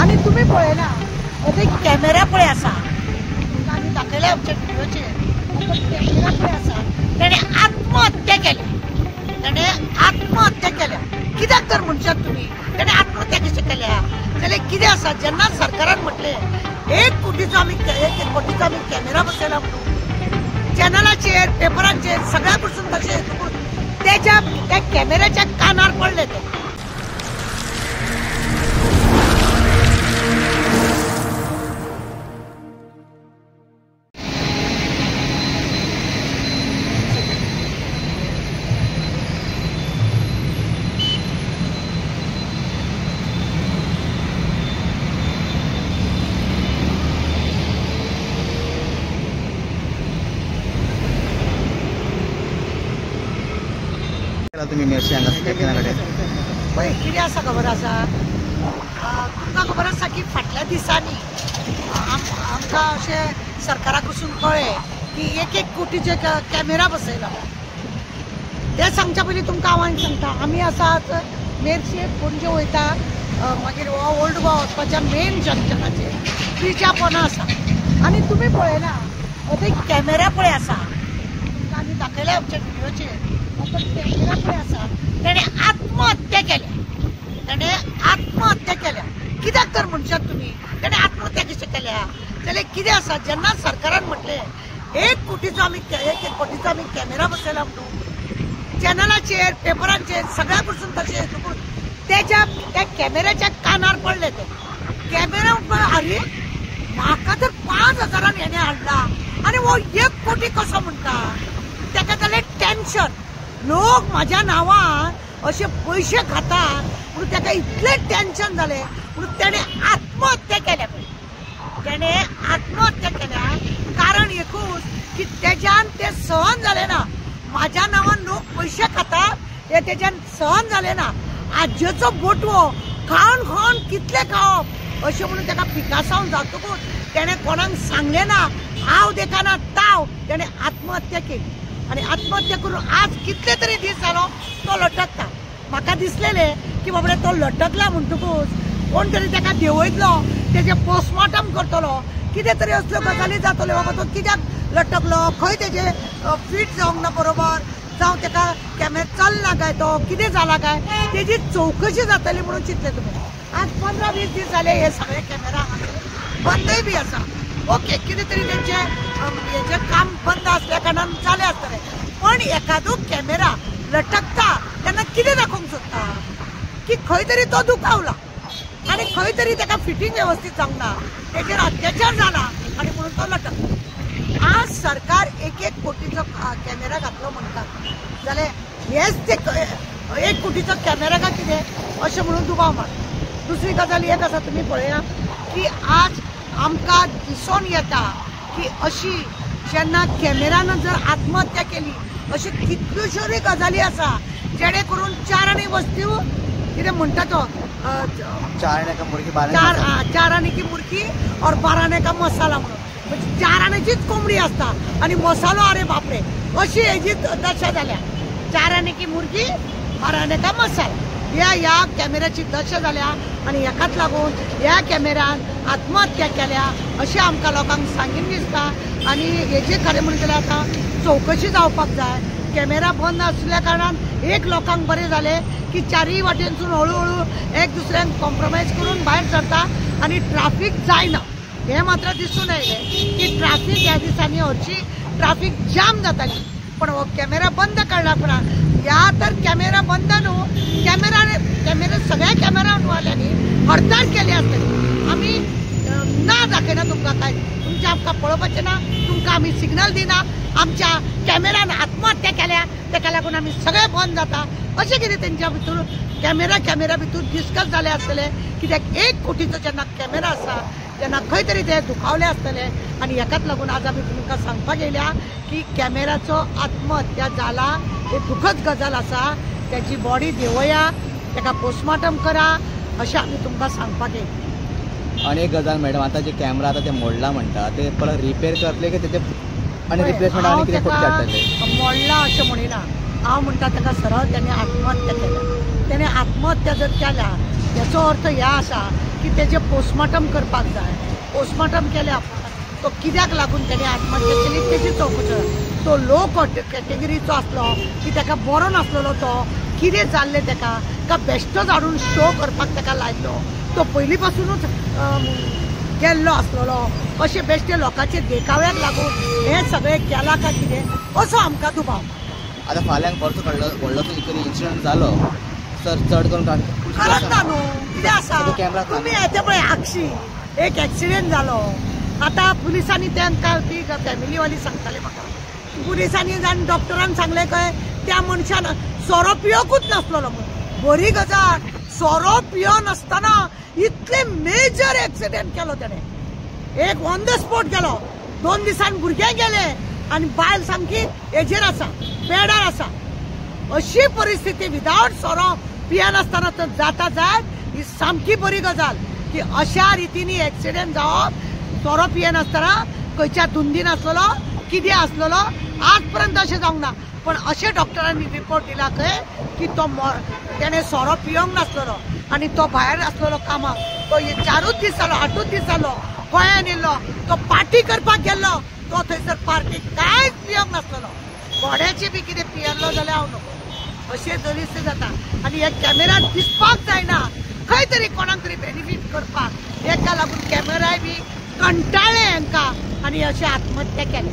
आणि तुम्ही पळयला ते कॅमेरा पळय आसा आमी दाखयले आमच्या व्हिडिओचेर कॅमेरा पळय आसा तेणे आत्महत्या केल्या कित्याक तर म्हणशात तुम्ही तेणे आत्महत्या कशी केल्या जाल्यार कितें आसा जेन्ना सरकारान म्हटले 1 कोटीचो आमी कॅमेरा बसयला म्हणून चॅनलाचेर पेपरांचेर सगळ्या कडसून तशें त्या कॅमेऱ्याच्या कानार पडले ते तुम्ही मेर्शी हांगा पळय कितें आसा खबर आसा तुमकां खबर आसा की फाटल्या दिसांनी आमकां अशें सरकारा कडसून कळ्ळें की 1 कोटीचे कॅमेरा बसयला ते सांगच्या पयलीं तुमकां हांव सांगता आमी आसात मेर्शे पणजे वयता मागीर ओल्ड गोवा वचपाच्या मेन जंक्शनाचेर ब्रिजा पोना आसा आनी तुमी पळयला थंय कॅमेरा पळय आसा आमी दाखयले आमच्या व्हिडिओचेर कॅमेरा पळय आसा तेणे आत्महत्या केल्या कित्याक तर म्हणशात तुम्ही तेणे आत्महत्या कशी केल्या जाल्यार कितें आसा जेन्ना सरकारान म्हटले 1 कोटीचो आमी कॅमेरा बसयला म्हणून चॅनलाचेर पेपरांचेर सगळ्या कडसून तशें त्या कॅमेऱ्याच्या कानार पडले ते कॅमेरा अरे म्हाका तर 5,000 हेणे हाडला आनी हो 1 कोटी कसो म्हणटा ताका जालें टेन्शन लोक माझ्या नावान असे पैसे खातात म्हणून ताका इतले टेन्शन झाले म्हणून त्याने आत्महत्या केल्या कारण एकूच की त्याच्यान ते सहन झाले ना माझ्या नावान लोक पैसे खातात हे त्याच्यान सहन झाले ना आज्येचो बोटवो खावन कितले खावप अशें म्हणून ताका पिकासावन जातकूच त्याने कोणाक सांगले ना हांव देखना ताव त्याने आत्महत्या केली आणि आत्महत्या करून आज कितले तरी दीस जालो तो लटकता म्हाका दिसलेले की बाबा तो लटकला म्हणटकूच कोण तरी ताका देंवयतलो तेजे पोस्टमॉर्टम करतलो कितें तरी असल्यो गजाली जातल्यो बाबा तो कित्याक लटकलो खंय तेजे फीट जावंक ना बरोबर जावं ताका कॅमेरा चलना काय तो कितें जाला काय तेजी चौकशी जातली म्हणून चिंतले तुमी आज 15-20 दीस जाले हे सगळे कॅमेरा बंदय बी आसा ओके कितें तरी तेंचे हेजे काम बंद असल्या कारणान जाले आसतले पण एखादो कॅमेरा लटकता तेन्ना कितें दाखोवंक सोदता की खंय तरी तो दुखावला आनी खंय तरी ताका फिटींग वेवस्थीत जावंक ना तेजेर अत्याचार जाला आनी म्हणून तो लटकता आज सरकार 1 कोटीचो कॅमेरा घातलो म्हणटात जाल्यार हेच ते 1 कोटीचो कॅमेरा काय कितें अशें म्हणून दुबाव मार दुसरी गजाल एक आसा तुमी पळया की आज आमकां दिसून येता की अशी जेन्ना कॅमेरान जर आत्महत्या केली अशी कितल्योश्योरी गजाली आसा जेणे करून 4 आनी वस्तू कितें म्हणटा तो 4 आने का मुर्गी 4 आने की मुर्गी और 12 आने का मसाला म्हणून म्हणजे 4 आनेचीच कोंबडी आसता आणि मसालो अरे बापरे अशी हेजी दशा जाल्या 4 आने की मुर्गी 12 आने का मसाला ह्या कॅमेऱ्याची दशा जाल्या आणि एकाच लागून ह्या कॅमेरान आत्महत्या केल्या अशें आमकां लोकांक सांगीन दिसता आणि हेजे खरें म्हणून जाल्यार आतां चौकशी जावपाक जाय कॅमेरा बंद आसल्या कारणान एक लोकांक बरें जालें की 4 वाटेनसून हळू एक दुसऱ्यांक कॉम्प्रोमायज करून भायर सरता आणि ट्राफीक जायना हे मात्र दिसून येयलें की ट्राफीक ह्या दिसांनी हरशी ट्राफीक जाम जाताली पण हो कॅमेरा बंद काडला उपरांत ह्या तर कॅमेरा बंद न्हू कॅमेरा सगळ्या कॅमेरावाल्यांनी हडताळ केली आसतली आमी ना दाखयना तुमकां काय तुमचें आमकां पळोवपाचें ना तुमकां आमी सिग्नल दिना आमच्या कॅमेरान आत्महत्या केल्या ताका लागून आमी सगळे बंद जाता अशें कितें तेंच्या भितर कॅमेरा भितर डिस्कस जाले आसतले कित्याक 1 कोटीचो जेन्ना कॅमेरा आसा तेन्ना खंय तरी ते दुखावले आसतले आनी हेकाच लागून आज आमी तुमकां सांगपाक येयल्या की कॅमेराचो आत्महत्या जाला हे दुखद गजाल आसा त्याची बॉडी देवया ताका पोस्टमॉर्टम करा अशें आमी तुमकां सांगपाक येयल्या आणि एक गजाल मॅडम आता जे कॅमेरा आता ते मोडला म्हणटा ते परत रिपेअर करतले की तेचे आणि रिप्लेसमेंट आणि किती खोटी काढतले मोडला अशें म्हणिना हांव म्हणटा ताका सरळ त्याने आत्महत्या केल्या त्याने आत्महत्या जर केल्या याचो अर्थ ह्या आसा की तेजे पोस्टमॉर्टम करपाक जाय. पोस्टमॉर्टम केले तो कित्याक लागून तेणे आत्महत्या केली तेची चौकशी. तो लो कॅटेगरीचो आसलो की ताका बरो नासलेलो, तो कितें जाल्लें ताका का बेश्टो झाडून शो करपाक ताका लायलो, तो पयलीं पासूनच गेल्लो आसलेलो, अशें बेश्टे लोकांचे देखाव्याक लागून हे सगळें केलां काय कितें असो आमकां दुबाव. आतां फाल्यांक परसो व्हडलो कितें इन्सिडंट जालो सर, चड करून खरंच ना न्हू, कितें आसा कॅमेरा तुमी येते पळय आक्षी एक एक्सिडेंट जालो. आतां पुलिसांनी तांकां ती फॅमिलीवाली सांगताले म्हाका, पुलिसांनी जावन डॉक्टरान सांगलें खंय त्या मनशान सोरो पियोकूच नासलेलो म्हणून. बरी गजाल, सोरो पियो नासतना इतले मेजर एक्सिडेंट केलो तेणें. एक ऑन द स्पॉट गेलो, 2 दिसान भुरगे गेले आनी बायल सामकी हेजेर आसा, बेडार आसा. अशी परिस्थिती विदाउट सोरो पियनासतना तर जाता जायत ही सामकी बरी गजाल की अशा रितीनी एक्सिडेंट जावप. सोरो पियनासतना खंयच्या धुंदीन आसलेलो कितें आसलेलो आज पर्यंत अशें जावंक ना. पण अशें डॉक्टरांनी रिपोर्ट दिला खंय की तो तेणें सोरो पियोंक नासलेलो आनी तो भायर आसलेलो कामाक. तो 4 दीस जालो 8 दीस जालो गोंयान येयल्लो, तो पार्टी करपाक गेल्लो, तो थंयसर पार्टी कांयच पियोंक नासलेलो. घोड्याची बी कितें पियल्लो जाल्यार हांव नको. अशें दरीस जाता आनी हे कॅमेरान दिसपाक जायना, खंय तरी कोणाक तरी बेनिफीट करपाक. हेका लागून कॅमेराय बी कंटाळ्ळे हांकां आनी अशें आत्महत्या केले.